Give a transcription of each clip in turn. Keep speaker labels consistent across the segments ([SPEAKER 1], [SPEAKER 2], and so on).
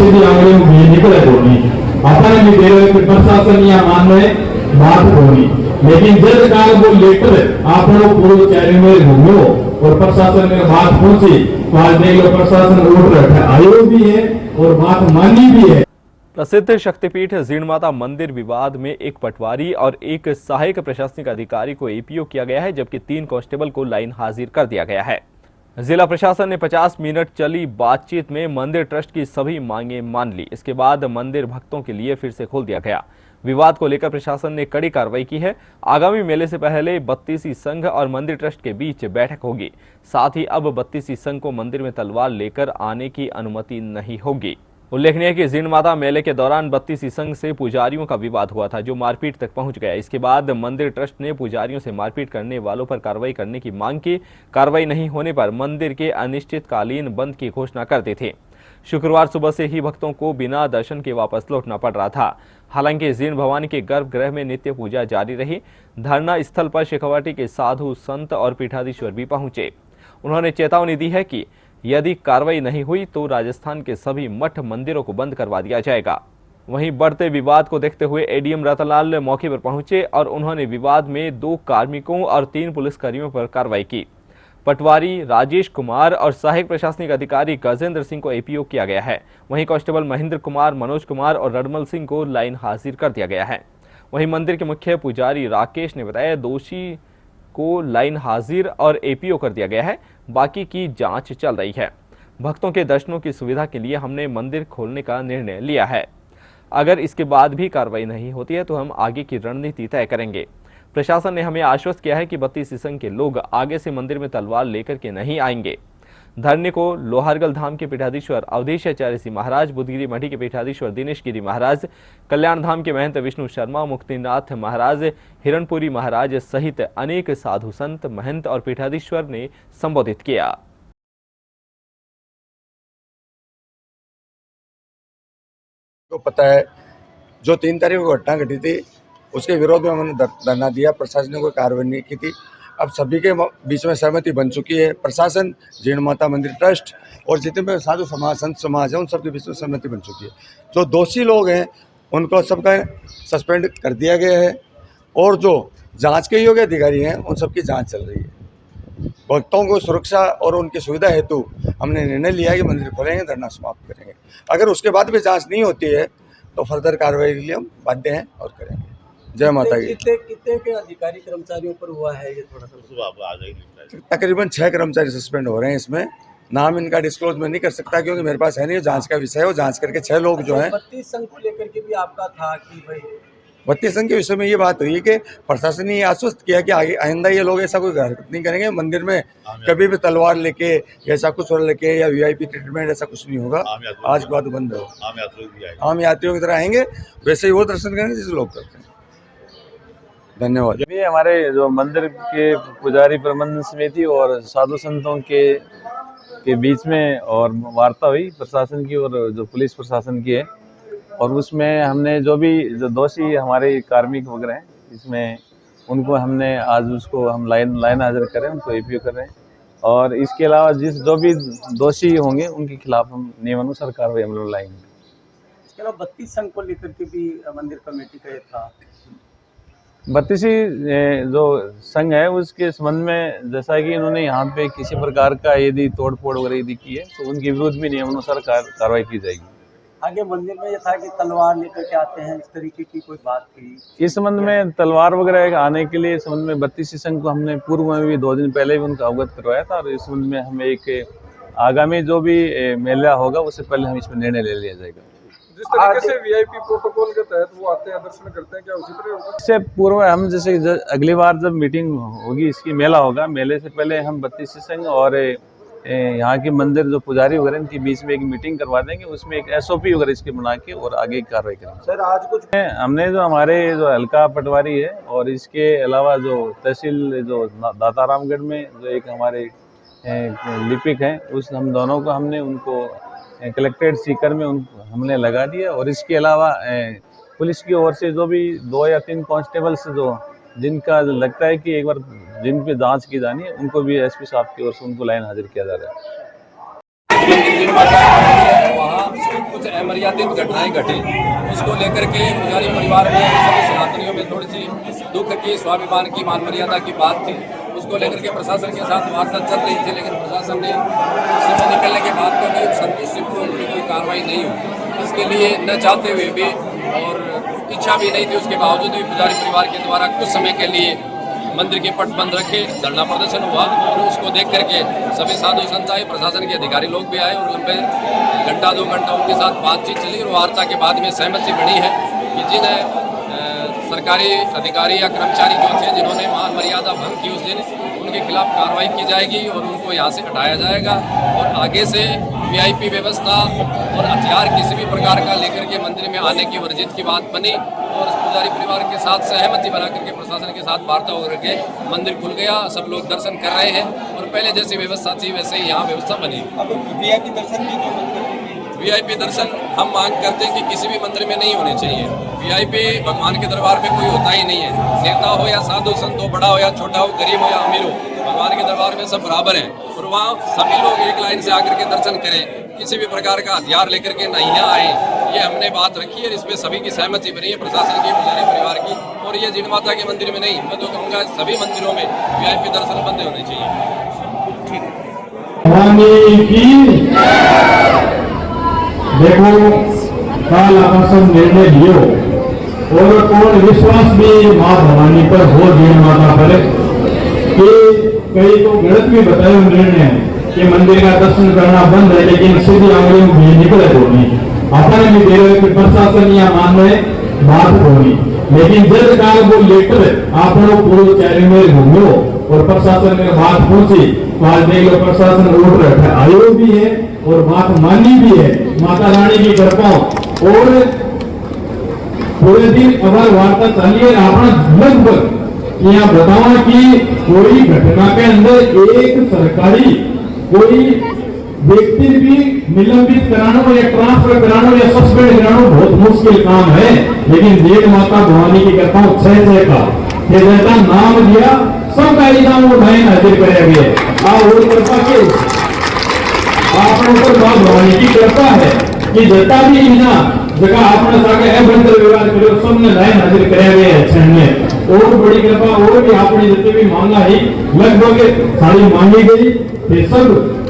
[SPEAKER 1] सीधी आंगलियों में निकले होनी अपने भी देवे कि प्रशासन या मान रहे बात होनी लेकिन जिस काल वो लेटर आपने पूरे चेहरे में घूमो और प्रशासन में बात पहुंची तो आज देख लो प्रशासन उठ रखा आयो भी है और बात मानी भी है।
[SPEAKER 2] प्रसिद्ध शक्तिपीठ जीणमाता मंदिर विवाद में एक पटवारी और एक सहायक प्रशासनिक अधिकारी को एपीओ किया गया है, जबकि 3 कांस्टेबल को लाइन हाजिर कर दिया गया है। जिला प्रशासन ने 50 मिनट चली बातचीत में मंदिर ट्रस्ट की सभी मांगे मान ली। इसके बाद मंदिर भक्तों के लिए फिर से खोल दिया गया। विवाद को लेकर प्रशासन ने कड़ी कार्रवाई की है। आगामी मेले से पहले बत्तीसी संघ और मंदिर ट्रस्ट के बीच बैठक होगी। साथ ही अब बत्तीसी संघ को मंदिर में तलवार लेकर आने की अनुमति नहीं होगी। उल्लेखनीय है कि जीणमाता मेले के दौरान बत्तीसी संघ से पुजारियों का विवाद हुआ था, जो मारपीट तक पहुंच गया। इसके बाद मंदिर ट्रस्ट ने पुजारियों से मारपीट करने वालों पर कार्रवाई करने की मांग की। कार्रवाई नहीं होने पर मंदिर के अनिश्चितकालीन बंद की घोषणा कर दी थी। शुक्रवार सुबह से ही भक्तों को बिना दर्शन के वापस लौटना पड़ रहा था। हालांकि जीण भवानी के गर्भगृह में नित्य पूजा जारी रही। धरना स्थल पर शेखावाटी के साधु संत और पीठाधीश्वर भी पहुंचे। उन्होंने चेतावनी दी है कि यदि कार्रवाई नहीं हुई तो राजस्थान के सभी मठ मंदिरों को बंद करवा दिया जाएगा। वहीं बढ़ते विवाद को देखते हुए एडीएम रतनलाल मौके पर पहुंचे और उन्होंने विवाद में 2 कार्मिकों और 3 पुलिसकर्मियों पर कार्रवाई की। पटवारी राजेश कुमार और सहायक प्रशासनिक अधिकारी गजेंद्र सिंह को एपीओ किया गया है। वहीं कांस्टेबल महेंद्र कुमार, मनोज कुमार और रडमल सिंह को लाइन हाजिर कर दिया गया है। वहीं मंदिर के मुख्य पुजारी राकेश ने बताया दोषी को लाइन हाजिर और एपीओ कर दिया गया है। बाकी की जांच चल रही है। भक्तों के दर्शनों की सुविधा के लिए हमने मंदिर खोलने का निर्णय लिया है। अगर इसके बाद भी कार्रवाई नहीं होती है तो हम आगे की रणनीति तय करेंगे। प्रशासन ने हमें आश्वस्त किया है कि बत्तीसी संघ के लोग आगे से मंदिर में तलवार लेकर के नहीं आएंगे। धरने को लोहारगल धाम के पीठाधीश्वर अवधेशाचार्य सिंह महाराज, बुधगिरी मढ़ी के पीठाधीश्वर दिनेश गिरी महाराज, कल्याण धाम के महंत विष्णु शर्मा, मुक्तिनाथ महाराज, हिरणपुरी महाराज सहित अनेक साधु संत, महंत और पीठाधीश्वर ने संबोधित किया।
[SPEAKER 3] तो पता है जो 3 तारीख को घटना घटी थी उसके विरोध में हमने धरना दिया। प्रशासन ने कोई कार्रवाई नहीं की थी। अब सभी के बीच में सहमति बन चुकी है। प्रशासन, जीणमाता मंदिर ट्रस्ट और जितने भी साधु समाज, संत समाज है, उन सबके बीच में सहमति बन चुकी है। जो दोषी लोग हैं उनको सबका सस्पेंड कर दिया गया है और जो जांच के योग्य अधिकारी हैं उन सबकी जांच चल रही है। भक्तों को सुरक्षा और उनकी सुविधा हेतु हमने निर्णय लिया है कि मंदिर खोलेंगे, धरना समाप्त करेंगे। अगर उसके बाद भी जाँच नहीं होती है तो फर्दर कार्रवाई के लिए हम बाध्य हैं और करेंगे। जय माता की।
[SPEAKER 4] कितने के अधिकारी कर्मचारियों पर हुआ है ये थोड़ा सा?
[SPEAKER 3] तकरीबन 6 कर्मचारी सस्पेंड हो रहे हैं। इसमें नाम इनका डिस्क्लोज मैं नहीं कर सकता क्योंकि मेरे पास है नहीं, जांच का विषय है। वो जांच करके 6 लोग जो हैं।
[SPEAKER 4] 32 संघ को लेकर के भी आपका था कि भाई
[SPEAKER 3] 32 संघ के विषय में ये बात हुई कि प्रशासन ने ये आश्वस्त किया कि आगे आइंदा ये लोग ऐसा कोई हरकत नहीं करेंगे। मंदिर में कभी भी तलवार लेके ऐसा कुछ और लेके या वीआईपी ट्रीटमेंट ऐसा कुछ नहीं होगा। आज के बाद बंद हो। आम यात्रियों की तरह आएंगे, वैसे ही वो दर्शन करेंगे जैसे लोग करते हैं। धन्यवाद।
[SPEAKER 5] ये हमारे जो मंदिर के पुजारी प्रबंधन समिति और साधु संतों के बीच में और वार्ता हुई प्रशासन की और जो पुलिस प्रशासन की है, और उसमें हमने जो दोषी हमारे कार्मिक वगैरह हैं इसमें उनको हमने आज उसको हम लाइन हाजिर करें, उनको एपीओ कर रहे हैं। और इसके अलावा जो भी दोषी होंगे उनके खिलाफ हम नियमानुसार कार्रवाई हम लोग लाएंगे।
[SPEAKER 4] इसके अलावा 32 संघ को लेकर के भी मंदिर कमेटी का था।
[SPEAKER 5] 32 जो संघ है उसके संबंध में जैसा कि इन्होंने यहाँ पे किसी प्रकार का यदि तोड़फोड़ वगैरह यदि की है तो उनके विरुद्ध भी नियमानुसार कार्रवाई की जाएगी।
[SPEAKER 4] आगे मंदिर में ये था कि तलवार लेकर के आते हैं, इस तरीके की कोई बात थी
[SPEAKER 5] इस संबंध में? तलवार वगैरह आने के लिए संबंध में 32 संघ को हमने पूर्व में भी 2 दिन पहले भी उनका अवगत करवाया था। और इस संबंध में हमें एक आगामी जो भी मेला होगा उससे पहले हम इसमें निर्णय ले लिया जाएगा।
[SPEAKER 6] जिस तरीके से वीआईपी प्रोटोकॉल के तहत वो आते हैं, दर्शन करते हैं, क्या उसी तरह होगा?
[SPEAKER 5] इससे पूर्व हम जैसे अगली बार जब मीटिंग होगी, इसकी मेला होगा, मेले से पहले हम 32 संघ और यहाँ के मंदिर जो पुजारी वगैरह इनके बीच में एक मीटिंग करवा देंगे। उसमें एक SOP वगैरह इसके बना के और आगे की कार्रवाई करेंगे।
[SPEAKER 4] सर आज कुछ
[SPEAKER 5] हमने जो हमारे जो हल्का पटवारी है और इसके अलावा जो तहसील जो दातारामगढ़ में जो एक हमारे लिपिक हैं, उस हम दोनों को हमने उनको कलेक्ट्रेट सीकर में हमने लगा दिया। और इसके अलावा पुलिस की ओर से जो भी 2 या 3 कांस्टेबल्स जो जिनका लगता है कि एक बार जिन पे जांच की जानी है उनको भी SP साहब की ओर से उनको लाइन हाजिर किया जा रहा है।
[SPEAKER 7] कुछ अमर्यादित घटनाएं घटी, उसको लेकर के पुजारी परिवार में सभी सनातनियों में थोड़ी सी दुख की, स्वाभिमान की, मान मर्यादा की बात थी। उसको लेकर के प्रशासन के साथ वार्ता चल रही थी, लेकिन प्रशासन ने समय निकलने के बाद को भी संतुष्टिपूर्ण कोई कार्रवाई नहीं हुई। इसके लिए न चाहते हुए भी और इच्छा भी नहीं थी, उसके बावजूद भी पुजारी परिवार के द्वारा कुछ समय के लिए मंदिर के पट बंद रखे, धरना प्रदर्शन हुआ और उसको देख करके सभी साधु संत आए, प्रशासन के अधिकारी लोग भी आए और उन पर घंटा 2 घंटा उनके साथ बातचीत चली और वार्ता के बाद में सहमति बनी है कि जिन सरकारी अधिकारी या कर्मचारी जो थे जिन्होंने मान मर्यादा भंग की उस दिन, उनके खिलाफ कार्रवाई की जाएगी और उनको यहाँ से हटाया जाएगा और आगे से वीआईपी व्यवस्था और हथियार किसी भी प्रकार का लेकर के मंदिर में आने की वर्जित की बात बनी और पुजारी परिवार के साथ सहमति बना करके प्रशासन के साथ वार्ता होकर के मंदिर खुल गया। सब लोग दर्शन कर रहे हैं और पहले जैसी व्यवस्था थी वैसे ही यहाँ व्यवस्था बनी।
[SPEAKER 4] अब वीआईपी दर्शन भी जो
[SPEAKER 7] वीआईपी दर्शन हम मांग करते हैं कि किसी भी मंदिर में नहीं होने चाहिए। वीआईपी भगवान के दरबार में कोई होता ही नहीं है, नेता हो या साधु संत हो, बड़ा हो या छोटा हो, गरीब हो या अमीर हो, भगवान के दरबार में सब बराबर हैं और वहाँ सभी लोग एक लाइन से आकर के दर्शन करें, किसी भी प्रकार का हथियार लेकर के नहीं आए। ये हमने बात रखी है, इस पे सभी की सहमति बनी है, प्रशासन की, पुजारी परिवार की। और ये जिन माता के मंदिर में नहीं, मैं तो कहूँगा सभी मंदिरों में वीआईपी दर्शन बंद होने चाहिए।
[SPEAKER 1] देखो काल आकाशन निर्णय लियो और कौन विश्वास भी माँ भवानी पर हो जीवन माता पर कि कई तो गलत भी बताए निर्णय कि मंदिर का दर्शन करना बंद है, लेकिन सीधी आंगलियों में निकले होनी अपने भी दे रहे कि प्रशासन या मान रहे बात होनी, लेकिन जज काल वो लेटर आप लोग पूरे चेहरे में घूमो और प्रशासन में बात पूछी तो आज देख लो प्रशासन उठ रखा है, आयोग भी है और बात मानी भी है माता रानी की कृपा। और पूरे दिन अगर वार्ता चलिए अपना लगभग यहाँ बताओ कि कोई घटना के अंदर एक सरकारी कोई व्यक्ति भी निलंबित कराना या ट्रांसफर कराना या सस्पेंड कराना बहुत मुश्किल काम है, लेकिन देव माता भवानी की कृपा 6 का जैसा नाम दिया सबका इल्जाम उठाए हाजिर कराया गया। और कृपा के आपने ऊपर मां भवानी की कृपा है कि जता भी इना जगह आपने साके अभ्यंतर विवाद करो सबने लाइन हाजिर कराया गया है क्षण में। और बड़ी कृपा और भी आपने जितने भी मांगा ही लगभग सारी मांगी गई थे, सब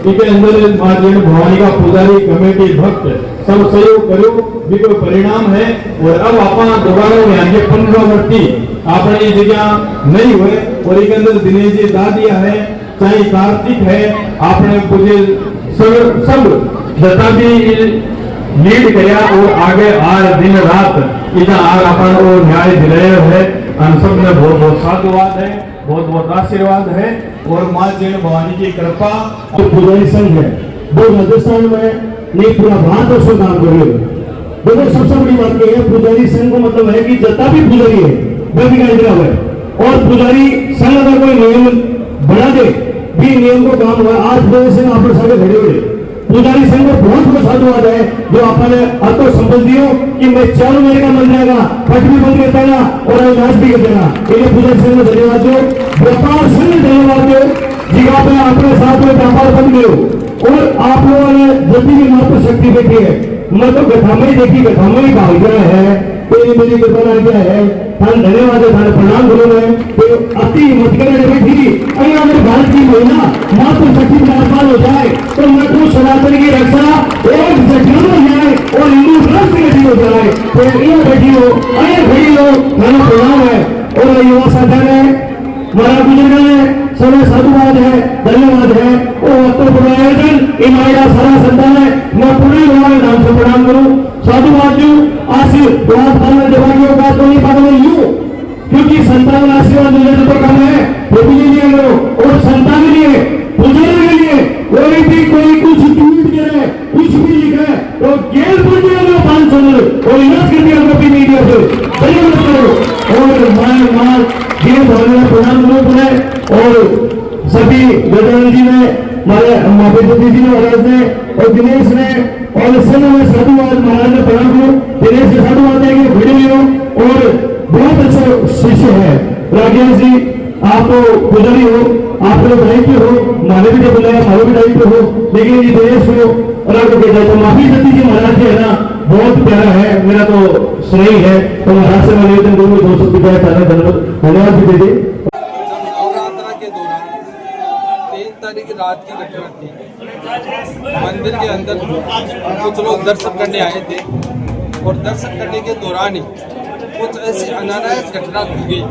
[SPEAKER 1] इसके अंदर मां भवानी का पुजारी कमेटी भक्त सब सहयोग करो भी कोई परिणाम है। और अब अपना दोबारा यहाँ के 15 वर्ती अपनी जगह नहीं हुए और एक अंदर दिनेश जी दादिया है, चाहे कार्तिक है, आपने मुझे सब जता भी लीड किया और आगे आज दिन रात इतना आग अपन को न्याय दिलाया है। हम सब ने बहुत बहुत साधुवाद है, बहुत बहुत आशीर्वाद है और माँ जैन भवानी की कृपा।
[SPEAKER 8] तो पुजारी संघ है वो राजस्थान में नहीं पूरा भारत उसमें काम कर रहे हो। देखो सबसे बड़ी बात यह है पुजारी संघ को मतलब है कि जता भी पुजारी है वह भी का है और पुजारी संघ अगर कोई नियम बना दे भी नियम को काम हुआ। आज पुजारी संघ आप सारे खड़े हुए पुजारी संघ को बहुत बहुत साधुवाद है जो अपने अतो संबंधियों कि मैं 4 महीने का बन जाएगा, पट भी बंद कर देगा और अविनाश भी कर देगा। इसलिए पुजारी संघ में धन्यवाद दो, व्यापार संघ धन्यवाद दो जिगा पे अपने साथ में व्यापार बन गए और आप लोगों ने जब भी मात्र शक्ति देखी है, मैं तो गठा में ही देखी, गठा में ही भाग गया है, तेरी मेरी कृपा क्या है। थान धन्यवाद है, थाने प्रणाम करो मैं तो अति हिम्मत करे बैठी। अगर भारत की महिला मात्र शक्ति का आसमान हो जाए तो मैं तो सनातन की रक्षा एक जटिल हो जाए और हिंदू राष्ट्र गति हो जाए। तो ये बैठी हो, अरे खड़ी हो, थाना प्रणाम है। और युवा साधन है, हमारा बुजुर्ग है, समय साधुवाद है, धन्यवाद है। और तो आयोजन इमाया सारा संतान है, मैं पूरे हमारे नाम से प्रणाम करूं, साधुवाद दू, आशीर्वाद पालन देवानियों का तो नहीं पालन यू, क्योंकि संतान आशीर्वाद मिलने तो कम है वो भी लिए करो। और संतान के लिए पुजारी के लिए कोई भी कोई कुछ ट्वीट करे कुछ भी लिखे तो गेल पुजारी 500 और इलाज कर दिया कॉपी मीडिया से धन्यवाद करो। और मान ये भावना प्रणाम करो है। और सभी गजानन जी ने, हमारे महापति जी ने, महाराज ने और दिनेश ने और सब में साधुवाद महाराज ने प्रणाम करो। दिनेश से साधुवाद है कि वीडियो और बहुत अच्छा शिष्य है राजेश जी। आप तो पुजारी हो, आप लोग दायित्व हो, मानव भी बुलाया, मानव भी दायित्व हो, लेकिन ये दिनेश हो और आपको कह जाए तो माफी दत्ती जी महाराज जी है ना, बहुत प्यारा है, मेरा तो स्नेही है, तो महाराज से मैं निवेदन करूंगा 200 रुपया धन्यवाद भी दे दे।
[SPEAKER 6] नवरात्रा के दौरान 3 तारीख रात की घटना थी। मंदिर के अंदर कुछ लोग दर्शन करने आए थे और दर्शन करने के दौरान ही कुछ ऐसी अनायास घटना घट गई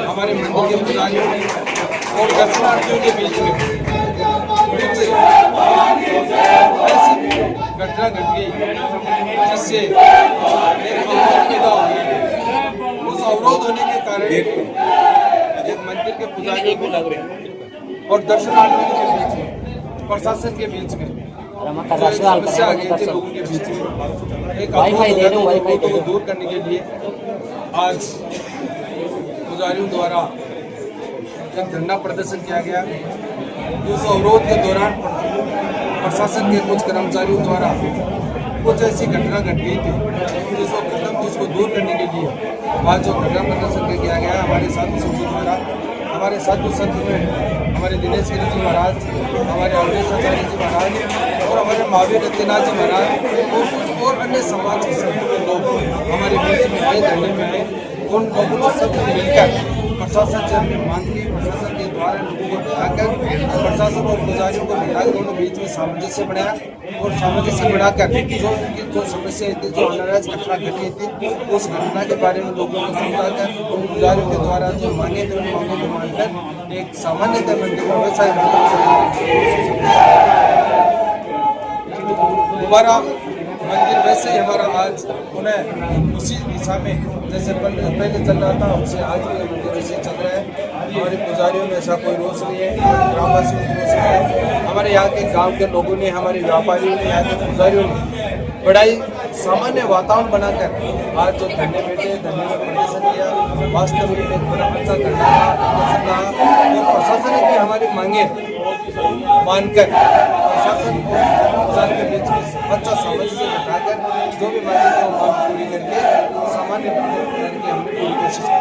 [SPEAKER 6] हमारे मंदिर के पुजारियों और दर्शनार्थियों के बीच में। कुछ ऐसी घटना घट गई जिससे एक अवरोध पैदा हो गया। उस अवरोध होने के कारण एक मंदिर के पुजारियों को और दर्शनार्थियों के बीच में, प्रशासन के बीच में समस्या आ गई थी लोगों के बीच में। एक अवरोध को दूर करने के लिए आज पुजारियों द्वारा एक धरना प्रदर्शन किया गया। उस अवरोध के दौरान प्रशासन के कुछ कर्मचारियों द्वारा कुछ ऐसी घटना घट गई थी जिसको दूर करने के लिए आज जो धरना प्रदर्शन किया गया हमारे साधु संतों द्वारा। हमारे साधु संत में हमारे दिनेश गिरी जी महाराज, हमारे अवधेश आचार्य जी महाराज और हमारे महावीर रत्यनाथ जी महाराज और अन्य समाज के सभी लोग हमारे बीच में आए, धरने में आए। उन लोगों को सब मिलकर प्रशासन से हमने मांग की, प्रशासन के द्वारा लोगों को बिठाकर, प्रशासन और पुजारियों को बिठाकर दोनों बीच में सामंजस्य बनाया और सामंजस्य बढ़ाकर जो समस्याएं थी, जो अनायास घटना घटी थी, उस घटना के बारे में लोगों को समझाकर पुजारियों के द्वारा जो मांगे थे उन मांगों को मानकर एक सामान्य मंदिर में व्यवसाय हमारा मंदिर वैसे ही हमारा आज उन्हें उसी दिशा में जैसे पहले चल रहा था उससे आज भी मंदिर वैसे चल रहा है। हमारे पुजारियों में ऐसा कोई रोष नहीं है, ग्रामवासियों में रोष नहीं है। हमारे यहाँ के गांव के लोगों ने, हमारे व्यापारियों ने, यहाँ के पुजारियों ने बड़ा ही सामान्य वातावरण बनाकर आज जो धरने बैठे, धरने में प्रदर्शन किया, वास्तव में एक बड़ा अच्छा धरना रहा और प्रशासन ने भी हमारी मांगे मानकर प्रशासन और पुजारी के बीच में अच्छा सामंजस्य बैठाकर जो भी मांगे थे वो मांग पूरी करके सामान्य करने की हमने पूरी कोशिश की।